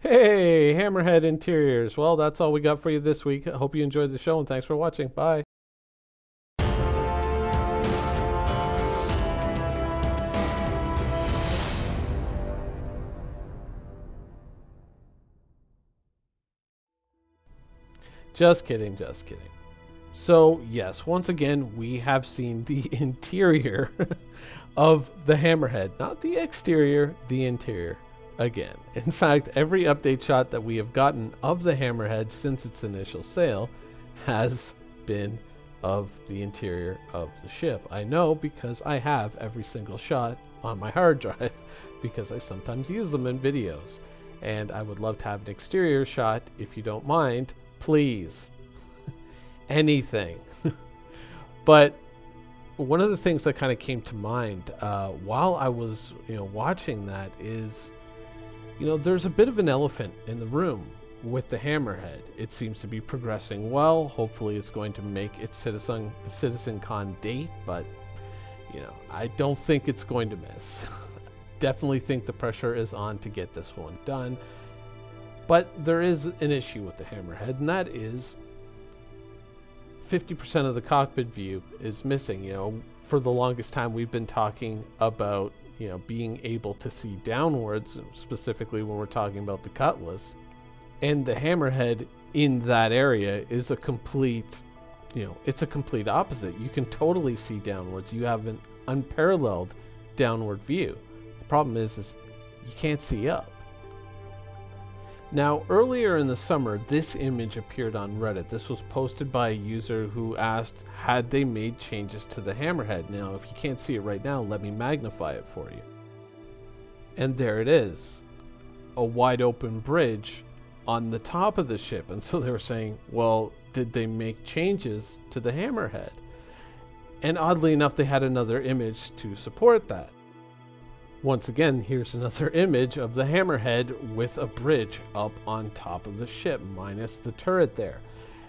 Hey, Hammerhead Interiors. Well, that's all we got for you this week. I hope you enjoyed the show and thanks for watching. Bye. Just kidding, just kidding. So, yes, once again, we have seen the interior of the Hammerhead. Not the exterior, the interior again. In fact, every update shot that we have gotten of the Hammerhead since its initial sale has been of the interior of the ship. I know because I have every single shot on my hard drive because I sometimes use them in videos. And I would love to have an exterior shot if you don't mind. Please. Anything. But one of the things that kind of came to mind while I was watching that is there's a bit of an elephant in the room with the Hammerhead. It seems to be progressing well. Hopefully it's going to make its Citizen Con date, but I don't think it's going to miss. Definitely think the pressure is on to get this one done. But there is an issue with the Hammerhead, and that is 50% of the cockpit view is missing. For the longest time we've been talking about being able to see downwards, specifically when we're talking about the Cutlass, and the Hammerhead in that area is a complete it's a complete opposite. You can totally see downwards. You have an unparalleled downward view. The problem is you can't see up. Now, earlier in the summer, this image appeared on Reddit. This was posted by a user who asked, had they made changes to the Hammerhead? Now, if you can't see it right now, let me magnify it for you. And there it is, a wide open bridge on the top of the ship. And so they were saying, well, did they make changes to the Hammerhead? And oddly enough, they had another image to support that. Once again, here's another image of the Hammerhead with a bridge up on top of the ship, minus the turret there.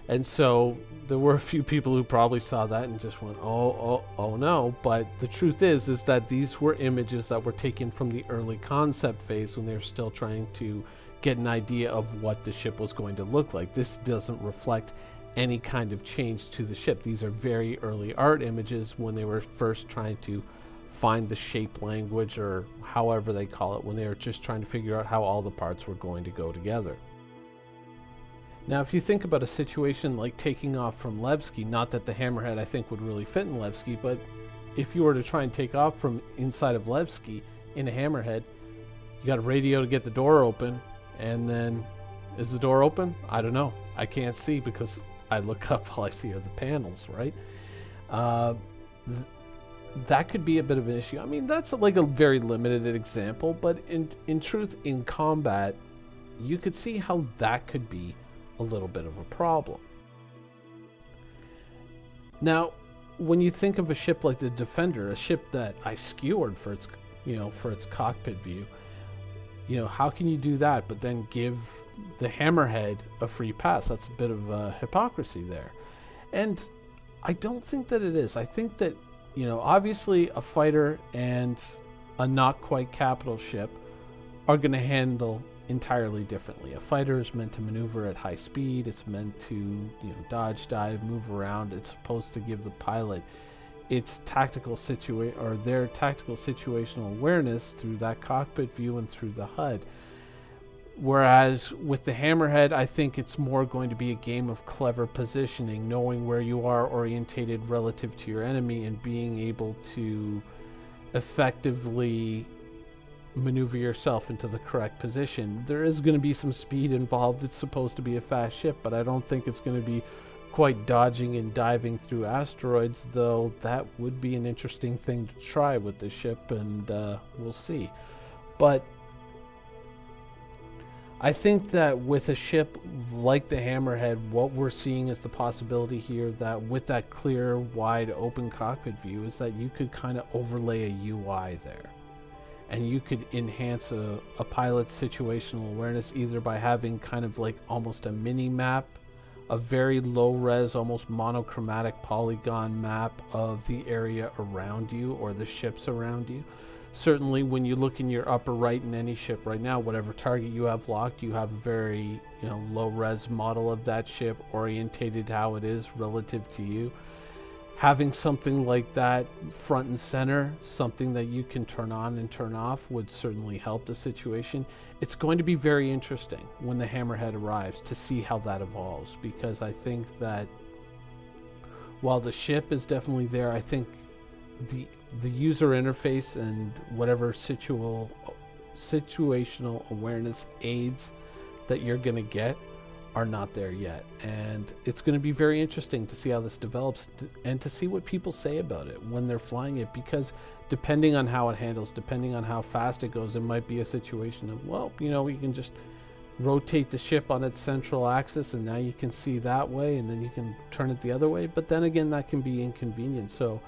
And so there were a few people who probably saw that and just went, oh no. But the truth is that these were images that were taken from the early concept phase when they were still trying to get an idea of what the ship was going to look like. This doesn't reflect any kind of change to the ship. These are very early art images when they were first trying to find the shape language, or however they call it, when they were just trying to figure out how all the parts were going to go together. Now, if you think about a situation like taking off from Levski, not that the Hammerhead I think would really fit in Levski, but if you were to try and take off from inside of Levski in a Hammerhead, you got a radio to get the door open, and then is the door open? I don't know. I can't see because I look up, all I see are the panels, right? That could be a bit of an issue. I mean, that's like a very limited example, but in truth, in combat, you could see how that could be a little bit of a problem. Now, when you think of a ship like the Defender, a ship that I skewered for its, for its cockpit view, how can you do that but then give the Hammerhead a free pass? That's a bit of hypocrisy there. And I don't think that it is. I think that obviously a fighter and a not quite capital ship are going to handle entirely differently. A fighter is meant to maneuver at high speed. It's meant to dodge, dive, move around. It's supposed to give the pilot its their tactical situational awareness through that cockpit view and through the HUD. Whereas with the Hammerhead, I think it's more going to be a game of clever positioning, knowing where you are orientated relative to your enemy and being able to effectively maneuver yourself into the correct position. There is going to be some speed involved. It's supposed to be a fast ship, but I don't think it's going to be quite dodging and diving through asteroids, though that would be an interesting thing to try with this ship, and we'll see. But I think that with a ship like the Hammerhead, what we're seeing is the possibility here that with that clear, wide open cockpit view is that you could kind of overlay a UI there. And you could enhance a pilot's situational awareness either by having kind of like almost a mini map, a very low res, almost monochromatic polygon map of the area around you or the ships around you. Certainly when you look in your upper right in any ship right now, whatever target you have locked, you have a very, low res model of that ship orientated how it is relative to you. Having something like that front and center, something that you can turn on and turn off, would certainly help the situation. It's going to be very interesting when the Hammerhead arrives to see how that evolves, because I think that while the ship is definitely there, I think the user interface and whatever situational awareness aids that you're going to get are not there yet, and it's going to be very interesting to see how this develops and to see what people say about it when they're flying it, because depending on how it handles, depending on how fast it goes, it might be a situation of, well, you can just rotate the ship on its central axis and now you can see that way, and then you can turn it the other way, but then again that can be inconvenient. So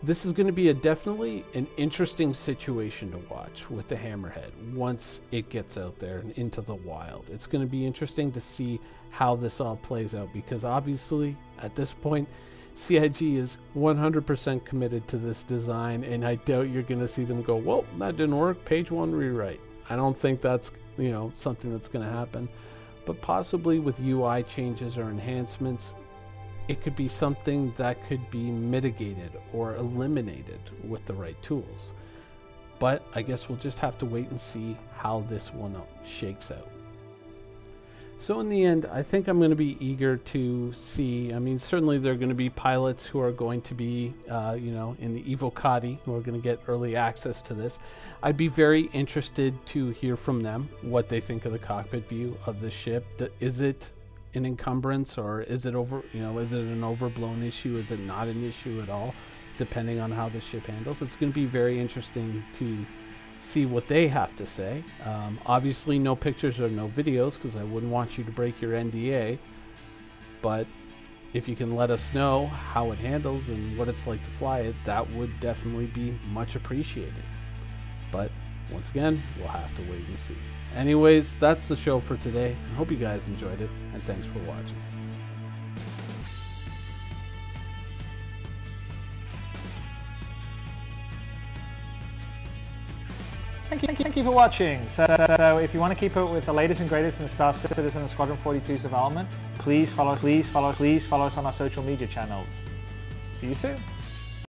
this is going to be definitely an interesting situation to watch with the Hammerhead once it gets out there and into the wild. It's going to be interesting to see how this all plays out, because obviously at this point CIG is 100% committed to this design, and I doubt you're going to see them go, well, that didn't work, page 1 rewrite. I don't think that's something that's going to happen, but possibly with UI changes or enhancements, it could be something that could be mitigated or eliminated with the right tools. But I guess we'll just have to wait and see how this one shakes out. So in the end, I think I'm going to be eager to see. I mean, certainly there are going to be pilots who are going to be, in the Evocati, who are going to get early access to this. I'd be very interested to hear from them what they think of the cockpit view of the ship. Is it an encumbrance, or is it is it an overblown issue? Is it not an issue at all? Depending on how the ship handles, it's going to be very interesting to see what they have to say. Obviously no pictures or no videos, because I wouldn't want you to break your NDA, but if you can let us know how it handles and what it's like to fly it, that would definitely be much appreciated. But once again, we'll have to wait and see. Anyways, that's the show for today. I hope you guys enjoyed it, and thanks for watching. Thank you for watching. So if you want to keep up with the latest and greatest in Star Citizen and Squadron 42's development, please follow us on our social media channels. See you soon.